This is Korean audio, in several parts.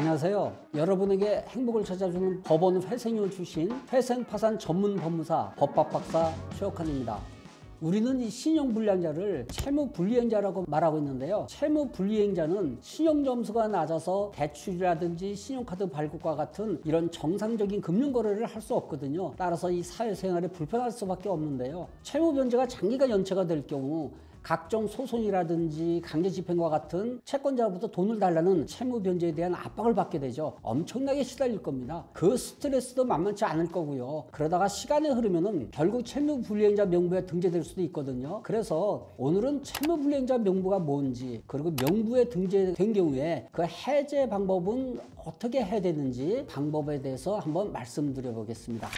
안녕하세요. 여러분에게 행복을 찾아주는 법원 회생을 주신 회생파산 전문 법무사 법학박사 최옥환입니다. 우리는 이 신용불량자를 채무불이행자라고 말하고 있는데요. 채무불이행자는 신용점수가 낮아서 대출이라든지 신용카드 발급과 같은 이런 정상적인 금융거래를 할 수 없거든요. 따라서 이 사회생활에 불편할 수밖에 없는데요. 채무변제가 장기간 연체가 될 경우 각종 소송이라든지 강제집행과 같은 채권자로부터 돈을 달라는 채무변제에 대한 압박을 받게 되죠. 엄청나게 시달릴 겁니다. 그 스트레스도 만만치 않을 거고요. 그러다가 시간이 흐르면은 결국 채무불이행자 명부에 등재될 수도 있거든요. 그래서 오늘은 채무불이행자 명부가 뭔지, 그리고 명부에 등재된 경우에 그 해제 방법은 어떻게 해야 되는지 방법에 대해서 한번 말씀드려 보겠습니다.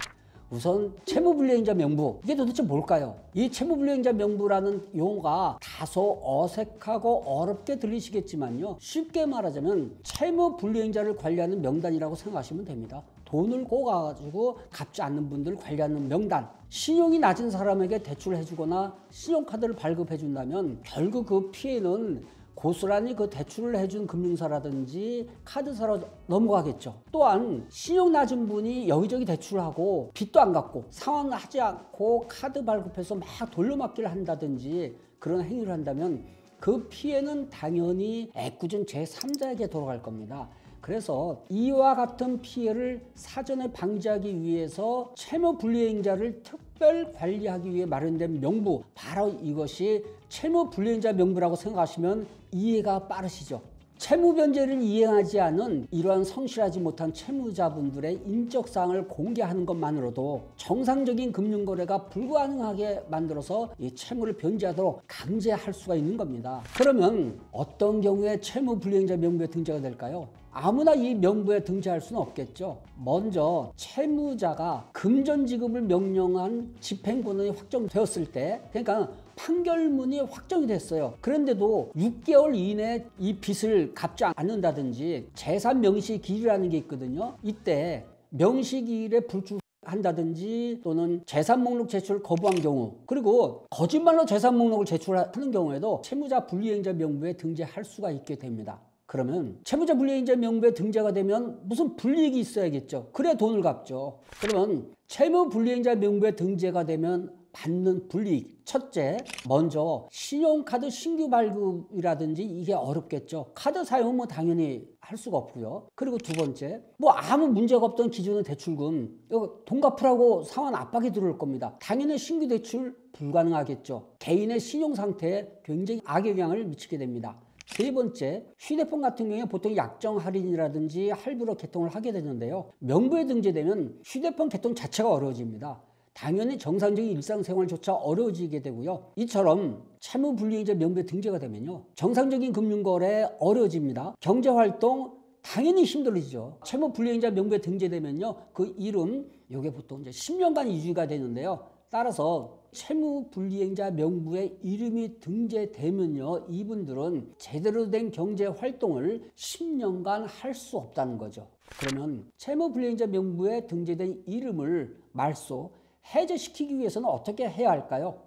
우선 채무불이행자 명부, 이게 도대체 뭘까요? 이 채무불이행자 명부라는 용어가 다소 어색하고 어렵게 들리시겠지만요, 쉽게 말하자면 채무불이행자를 관리하는 명단이라고 생각하시면 됩니다. 돈을 꼬가지고 갚지 않는 분들을 관리하는 명단. 신용이 낮은 사람에게 대출을 해주거나 신용카드를 발급해준다면 결국 그 피해는 고스란히 그 대출을 해준 금융사라든지 카드사로 넘어가겠죠. 또한 신용 낮은 분이 여기저기 대출하고 빚도 안 갚고 상환하지 않고 카드 발급해서 막 돌려막기를 한다든지 그런 행위를 한다면 그 피해는 당연히 애꿎은 제3자에게 돌아갈 겁니다. 그래서 이와 같은 피해를 사전에 방지하기 위해서 채무불이행자를 특별 관리하기 위해 마련된 명부, 바로 이것이 채무불이행자 명부라고 생각하시면 이해가 빠르시죠. 채무변제를 이행하지 않은 이러한 성실하지 못한 채무자분들의 인적사항을 공개하는 것만으로도 정상적인 금융거래가 불가능하게 만들어서 이 채무를 변제하도록 강제할 수가 있는 겁니다. 그러면 어떤 경우에 채무불이행자 명부에 등재가 될까요? 아무나 이 명부에 등재할 수는 없겠죠. 먼저 채무자가 금전지급을 명령한 집행권이 확정되었을 때, 그러니까 판결문이 확정이 됐어요. 그런데도 6개월 이내에 이 빚을 갚지 않는다든지 재산 명시기일이라는 게 있거든요. 이때 명시기일에 불출한다든지 또는 재산 목록 제출을 거부한 경우, 그리고 거짓말로 재산 목록을 제출하는 경우에도 채무자 불이행자 명부에 등재할 수가 있게 됩니다. 그러면 채무자 불이행자 명부에 등재가 되면 무슨 불이익이 있어야겠죠. 그래야 돈을 갚죠. 그러면 채무 불이행자 명부에 등재가 되면 받는 불이익. 첫째, 먼저 신용카드 신규 발급이라든지 이게 어렵겠죠. 카드 사용은 뭐 당연히 할 수가 없고요. 그리고 두 번째, 뭐 아무 문제가 없던 기존의 대출금, 이거 돈 갚으라고 상환 압박이 들어올 겁니다. 당연히 신규 대출 불가능하겠죠. 개인의 신용 상태에 굉장히 악영향을 미치게 됩니다. 세 번째, 휴대폰 같은 경우에 보통 약정 할인이라든지 할부로 개통을 하게 되는데요. 명부에 등재되면 휴대폰 개통 자체가 어려워집니다. 당연히 정상적인 일상생활조차 어려워지게 되고요. 이처럼 채무불이행자 명부에 등재가 되면요, 정상적인 금융거래 어려워집니다. 경제활동 당연히 힘들어지죠. 채무불이행자 명부에 등재되면요, 그 이름, 이게 보통 이제 10년간 유지가 되는데요. 따라서 채무불이행자 명부에 이름이 등재되면요, 이분들은 제대로 된 경제활동을 10년간 할 수 없다는 거죠. 그러면 채무불이행자 명부에 등재된 이름을 말소, 해제시키기 위해서는 어떻게 해야 할까요?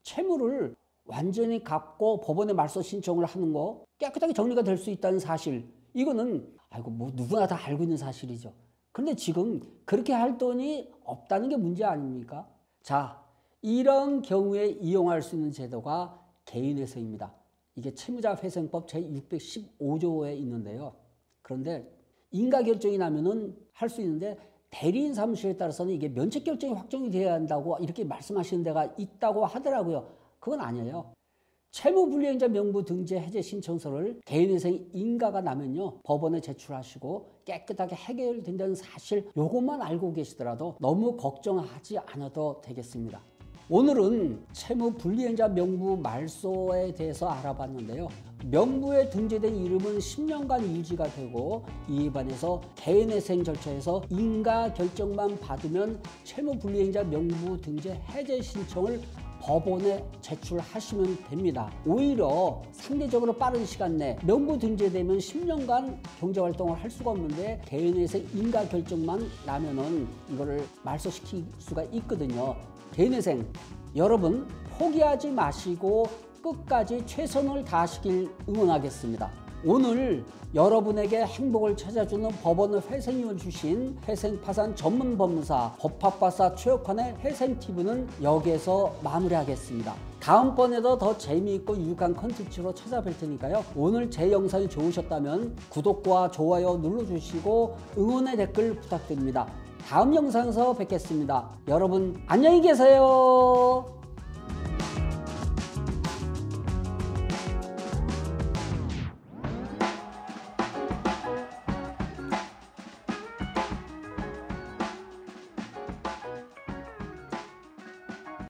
채무를 완전히 갚고 법원에 말소 신청을 하는 거, 깨끗하게 정리가 될 수 있다는 사실, 이거는 뭐 누구나 다 알고 있는 사실이죠. 그런데 지금 그렇게 할 돈이 없다는 게 문제 아닙니까? 자, 이런 경우에 이용할 수 있는 제도가 개인회생입니다. 이게 채무자회생법 제615조에 있는데요. 그런데 인가결정이 나면은 할 수 있는데 대리인 사무실에 따라서는 이게 면책결정이 확정이 돼야 한다고 이렇게 말씀하시는 데가 있다고 하더라고요. 그건 아니에요. 채무불이행자 명부 등재 해제 신청서를 개인회생 인가가 나면요, 법원에 제출하시고 깨끗하게 해결된다는 사실, 요것만 알고 계시더라도 너무 걱정하지 않아도 되겠습니다. 오늘은 채무불이행자 명부 말소에 대해서 알아봤는데요. 명부에 등재된 이름은 10년간 유지가 되고 이에 반해서 개인회생 절차에서 인가 결정만 받으면 채무불이행자 명부 등재 해제 신청을 법원에 제출하시면 됩니다. 오히려 상대적으로 빠른 시간 내 명부 등재되면 10년간 경제활동을 할 수가 없는데 개인회생 인가 결정만 나면은 이거를 말소시킬 수가 있거든요. 개인회생, 여러분 포기하지 마시고 끝까지 최선을 다하시길 응원하겠습니다. 오늘 여러분에게 행복을 찾아주는 법원의 회생위원 주신 회생파산 전문 법무사 법학박사 최욱환의 회생TV는 여기에서 마무리하겠습니다. 다음번에도 더 재미있고 유익한 컨텐츠로 찾아뵐 테니까요. 오늘 제 영상이 좋으셨다면 구독과 좋아요 눌러주시고 응원의 댓글 부탁드립니다. 다음 영상에서 뵙겠습니다. 여러분 안녕히 계세요.